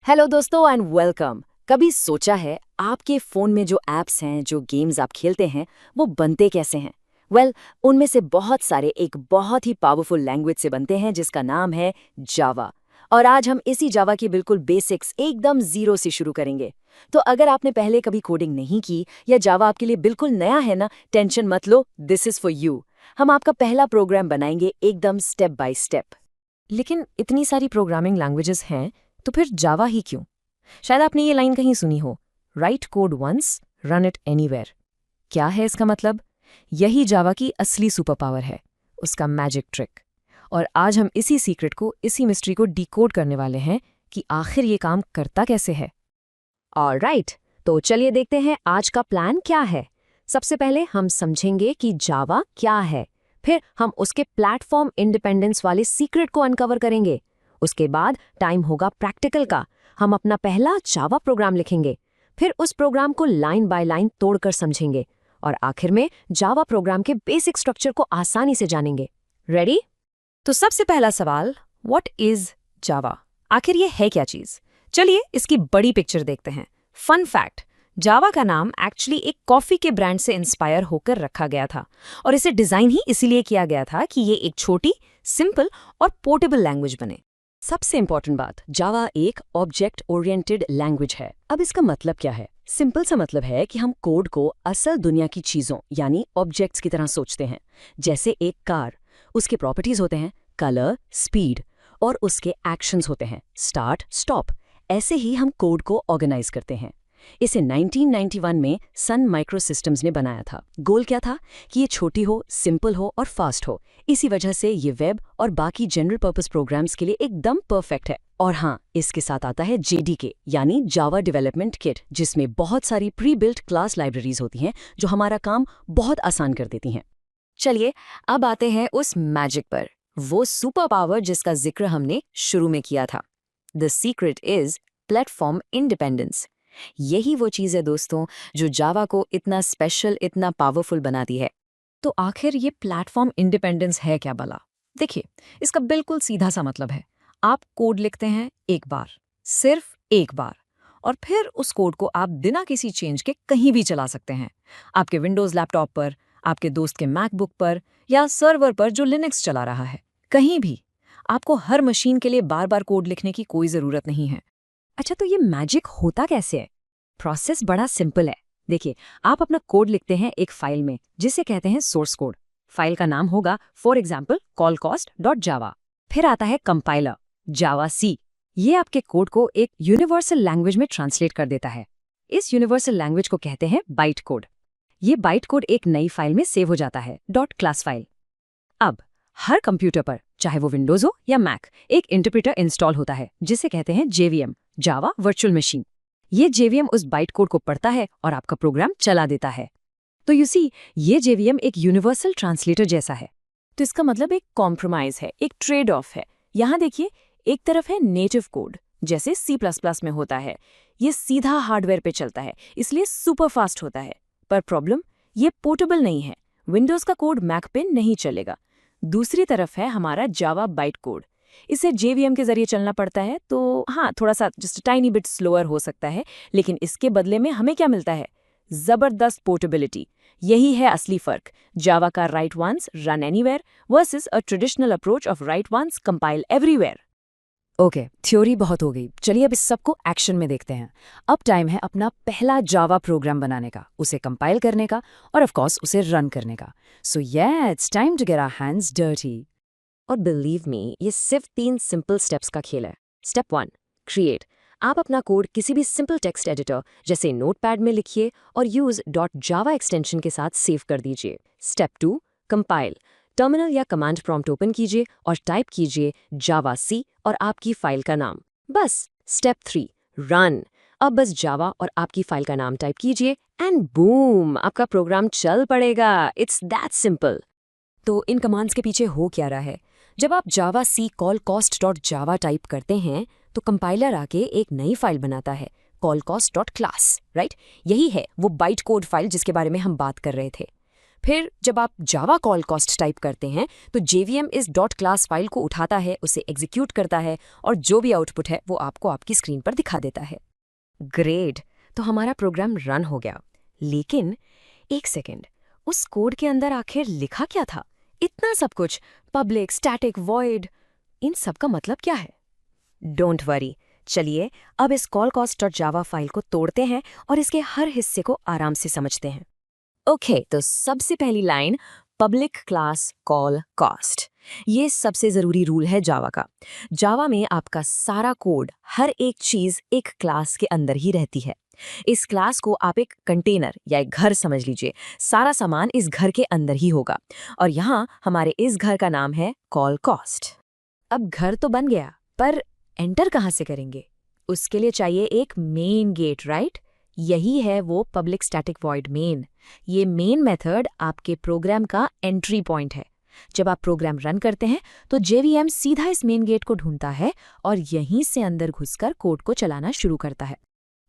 Hello दोस्तों and welcome. कभी सोचा है आपके फ़ोन में जो ऐप्स हैं, जो गेम्स आप खेलते हैं, वो बनते कैसे हैं? उनमें से बहुत सारे एक बहुत ही पावरफुल लैंग्वेज से बनते हैं जिसका नाम है जावा। और आज हम इसी जावा की बिल्कुल बेसिक्स एकदम ज़ीरो से शुरू करेंगे। तो अगर आपने पहले कभी कोडिंग नहीं की या जावा आपके लिए बिल्कुल नया है ना, टेंशन मत लो, दिस इज़ फॉर यू। हम आपका पहला प्रोग्राम बनाएंगे एकदम स्टेप बाय स्टेप। लेकिन इतनी सारी प्रोग्रामिंग लैंग्वेजेस हैं, तो फिर जावा ही क्यों? शायद आपने ये लाइन कहीं सुनी हो, write code once, run it anywhere. क्या है इसका मतलब? यही जावा की असली सुपर पावर है, उसका मैजिक ट्रिक। और आज हम इसी सीक्रेट को, इसी मिस्ट्री को डिकोड करने वाले हैं कि आखिर ये काम करता कैसे है। ऑलराइट, तो चलिए देखते हैं आज का प्लान क्या है। सबसे पहले हम समझेंगे कि जावा क्या है, फिर हम उसके प्लेटफॉर्म इंडिपेंडेंस वाले सीक्रेट को अनकवर करेंगे। उसके बाद टाइम होगा प्रैक्टिकल का। हम अपना पहला जावा प्रोग्राम लिखेंगे, फिर उस प्रोग्राम को लाइन बाय लाइन तोड़कर समझेंगे और आखिर में जावा प्रोग्राम के बेसिक स्ट्रक्चर को आसानी से जानेंगे। रेडी? तो सबसे पहला सवाल, व्हाट इज जावा? आखिर ये है क्या चीज? चलिए इसकी बड़ी पिक्चर देखते हैं। फन फैक्ट, जावा का नाम एक्चुअली एक कॉफी के ब्रांड से इंस्पायर होकर रखा गया था और इसे डिजाइन ही इसीलिए किया गया था कि ये एक छोटी, सिंपल और पोर्टेबल लैंग्वेज बने। सबसे इंपॉर्टेंट बात, जावा एक ऑब्जेक्ट ओरिएंटेड लैंग्वेज है। अब इसका मतलब क्या है? सिंपल सा मतलब है कि हम कोड को असल दुनिया की चीजों यानी ऑब्जेक्ट्स की तरह सोचते हैं। जैसे एक कार, उसके प्रॉपर्टीज होते हैं, कलर, स्पीड, और उसके एक्शंस होते हैं, स्टार्ट, स्टॉप। ऐसे ही हम कोड को ऑर्गेनाइज करते हैं। इसे 1991 में सन माइक्रोसिस्टम्स ने बनाया था। गोल क्या था? कि ये छोटी हो, सिंपल हो और फास्ट हो। इसी वजह से ये वेब और बाकी जनरल पर्पस प्रोग्राम्स के लिए एकदम परफेक्ट है। और हाँ, इसके साथ आता है जेडीके यानी जावा डेवलपमेंट किट, जिसमें बहुत सारी प्री बिल्ट क्लास लाइब्रेरीज होती हैं जो हमारा काम बहुत आसान कर देती हैं। चलिए अब आते हैं उस मैजिक पर, वो सुपर पावर जिसका जिक्र हमने शुरू में किया था। The secret is platform independence. यही वो चीज़ है दोस्तों जो जावा को इतना स्पेशल, इतना पावरफुल बनाती है। तो आखिर ये प्लेटफॉर्म इंडिपेंडेंस है क्या भला? देखिए, इसका बिल्कुल सीधा सा मतलब है, आप कोड लिखते हैं एक बार, सिर्फ एक बार, और फिर उस कोड को आप बिना किसी चेंज के कहीं भी चला सकते हैं। आपके विंडोज़ लैपटॉप पर, आपके दोस्त के मैकबुक पर या सर्वर पर जो लिनक्स चला रहा है, कहीं भी। आपको हर मशीन के लिए बार बार कोड लिखने की कोई ज़रूरत नहीं है। अच्छा, तो ये मैजिक होता कैसे है? प्रोसेस बड़ा सिंपल है। देखिए, आप अपना कोड लिखते हैं एक फाइल में जिसे कहते हैं सोर्स कोड। फाइल का नाम होगा फॉर एग्जाम्पल callcost.java। फिर आता है कंपाइलर, जावा सी। ये आपके कोड को एक यूनिवर्सल लैंग्वेज में ट्रांसलेट कर देता है। इस यूनिवर्सल लैंग्वेज को कहते हैं बाइट कोड। ये बाइट कोड एक नई फाइल में सेव हो जाता है, .class फाइल। अब हर कंप्यूटर पर, चाहे वो विंडोज हो या मैक, एक इंटरप्रेटर इंस्टॉल होता है जिसे कहते हैं JVM, जावा वर्चुअल मशीन। ये JVM उस बाइट कोड को पढ़ता है और आपका प्रोग्राम चला देता है। तो यू सी, ये JVM एक यूनिवर्सल ट्रांसलेटर जैसा है। तो इसका मतलब एक कॉम्प्रोमाइज है, एक ट्रेड ऑफ है। यहाँ देखिए, एक तरफ है नेटिव कोड जैसे C++ में होता है। ये सीधा हार्डवेयर पे चलता है, इसलिए सुपर फास्ट होता है। पर प्रॉब्लम, ये पोर्टेबल नहीं है। विंडोज का कोड मैक पे नहीं चलेगा। दूसरी तरफ है हमारा जावा बाइट कोड। इसे JVM के जरिए चलना पड़ता है, तो हाँ, थोड़ा सा जस्ट टाइनी बिट स्लोअर हो सकता है, लेकिन इसके बदले में हमें क्या मिलता है? जबरदस्त पोर्टेबिलिटी। यही है असली फर्क, जावा का write once run anywhere versus a traditional approach of write once compile everywhere. Okay, theory बहुत हो गई। चलिए अब इस सबको एक्शन में देखते हैं। अब टाइम है अपना पहला जावा प्रोग्राम बनाने का, उसे कंपाइल करने का और ऑफ कोर्स उसे रन करने का। So yeah, it's time to get our hands dirty. और बिलीव मी, ये सिर्फ 3 सिंपल स्टेप्स का खेल है। Step 1, create. आप अपना कोड किसी भी सिंपल टेक्स्ट एडिटर जैसे नोटपैड में लिखिए और यूज .java एक्सटेंशन के साथ सेव कर दीजिए। Step 2, compile. टर्मिनल या कमांड प्रॉम्प्ट ओपन कीजिए और टाइप कीजिए जावा सी और आपकी फाइल का नाम। बस। Step 3, run. अब बस जावा और आपकी फाइल का नाम टाइप कीजिए एंड बूम, आपका प्रोग्राम चल पड़ेगा। It's that simple. तो इन कमांड्स के पीछे हो क्या रहा है? जब आप जावा सी callcost.java टाइप करते हैं तो कंपाइलर आके एक नई फाइल बनाता है, callcost.class, राइट? यही है वो बाइट कोड फाइल जिसके बारे में हम बात कर रहे थे। फिर जब आप जावा कॉल कॉस्ट टाइप करते हैं तो JVM इस डॉट क्लास फाइल को उठाता है, उसे एग्जीक्यूट करता है और जो भी आउटपुट है वो आपको आपकी स्क्रीन पर दिखा देता है। ग्रेट, तो हमारा प्रोग्राम रन हो गया। लेकिन एक सेकेंड, उस कोड के अंदर आखिर लिखा क्या था? इतना सब कुछ, पब्लिक, स्टैटिक, वॉइड, इन सब का मतलब क्या है? डोंट वरी, चलिए अब इस callcost.java फाइल को तोड़ते हैं और इसके हर हिस्से को आराम से समझते हैं। ओके, तो सबसे पहली line, public class call cost. ये सबसे ज़रूरी रूल है जावा का। जावा में आपका सारा कोड, हर एक चीज़ एक क्लास के अंदर ही रहती है। इस क्लास को आप एक कंटेनर या एक घर समझ लीजिए। सारा सामान इस घर के अंदर ही होगा और यहाँ हमारे इस घर का नाम है कॉल कॉस्ट। अब घर तो बन गया, पर एंटर कहाँ से करेंगे? उसके लिए चाहिए एक मेन गेट, राइट? यही है वो पब्लिक स्टैटिक वॉइड मेन। ये मेन मेथड आपके प्रोग्राम का एंट्री पॉइंट है। जब आप प्रोग्राम रन करते हैं तो JVM सीधा इस मेन गेट को ढूंढता है और यहीं से अंदर घुसकर कोड को चलाना शुरू करता है।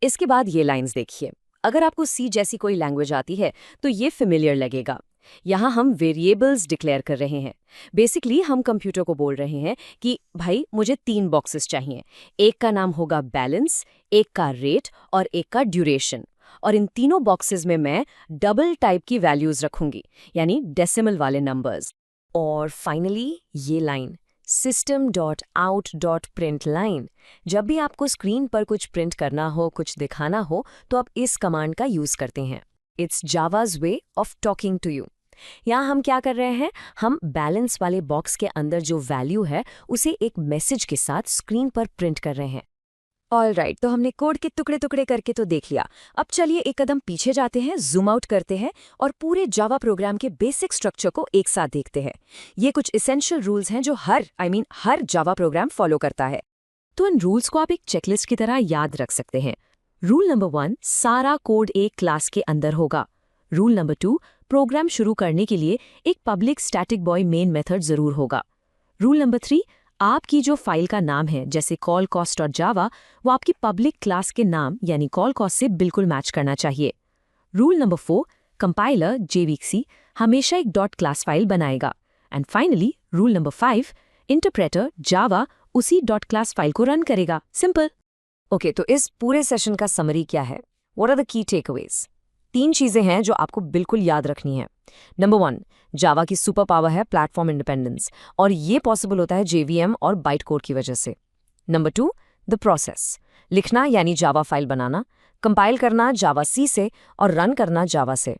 इसके बाद ये लाइंस देखिए। अगर आपको C जैसी कोई लैंग्वेज आती है तो ये फेमिलियर लगेगा। यहाँ हम वेरिएबल्स डिक्लेयर कर रहे हैं। बेसिकली हम कंप्यूटर को बोल रहे हैं कि भाई मुझे 3 बॉक्सेस चाहिए। एक का नाम होगा बैलेंस, एक का रेट और एक का ड्यूरेशन। और इन तीनों बॉक्सेस में मैं डबल टाइप की वैल्यूज रखूंगी, यानी डेसिमल वाले नंबर्स। और फाइनली ये लाइन, system.out.println। जब भी आपको स्क्रीन पर कुछ प्रिंट करना हो, कुछ दिखाना हो, तो आप इस कमांड का यूज करते हैं। It's Java's way of talking to you. यहाँ हम क्या कर रहे हैं? हम बैलेंस वाले बॉक्स के अंदर जो वैल्यू है उसे एक मैसेज के साथ स्क्रीन पर प्रिंट कर रहे हैं। ऑलराइट, तो हमने कोड के टुकड़े टुकड़े करके तो देख लिया। अब चलिए एक कदम पीछे जाते हैं, जूम आउट करते हैं और पूरे जावा प्रोग्राम के बेसिक स्ट्रक्चर को एक साथ देखते हैं। ये कुछ इसेंशियल रूल्स हैं जो हर जावा प्रोग्राम फॉलो करता है। तो इन रूल्स को आप एक चेकलिस्ट की तरह याद रख सकते हैं। रूल नंबर 1, सारा कोड एक क्लास के अंदर होगा। रूल नंबर 2, प्रोग्राम शुरू करने के लिए एक public static boy main method जरूर होगा। रूल नंबर 3, आपकी जो फाइल का नाम है जैसे callcost.java, वो आपकी पब्लिक क्लास के नाम यानी callcost से बिल्कुल मैच करना चाहिए। रूल नंबर 4, कंपाइलर JVC हमेशा एक डॉट क्लास फाइल बनाएगा। And finally rule number 5, interpreter Java उसी डॉट क्लास फाइल को रन करेगा। सिंपल। ओके, तो इस पूरे सेशन का समरी क्या है? What are the key takeaways? 3 चीजें हैं जो आपको बिल्कुल याद रखनी है। नंबर 1, जावा की सुपर पावर है प्लेटफॉर्म इंडिपेंडेंस, और ये पॉसिबल होता है JVM और बाइट कोड की वजह से। नंबर 2, द प्रोसेस, लिखना यानी जावा फाइल बनाना, कंपाइल करना जावा C से और रन करना जावा से।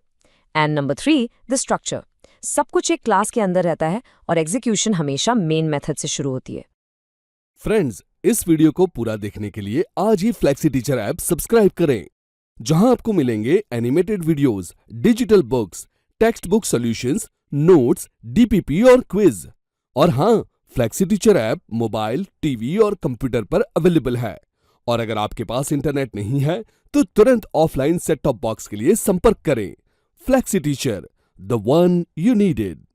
एंड नंबर 3, द स्ट्रक्चर, सब कुछ एक क्लास के अंदर रहता है और एग्जीक्यूशन हमेशा मेन मेथड से शुरू होती है। फ्रेंड्स, इस वीडियो को पूरा देखने के लिए आज ही फ्लेक्सी टीचर ऐप सब्सक्राइब करें, जहां आपको मिलेंगे animated videos, digital books, text book solutions, notes, DPP और क्विज। और हाँ, flexi teacher app mobile, TV और कंप्यूटर पर अवेलेबल है। और अगर आपके पास इंटरनेट नहीं है तो तुरंत ऑफलाइन सेट टॉप बॉक्स के लिए संपर्क करें। Flexi teacher, the one you needed.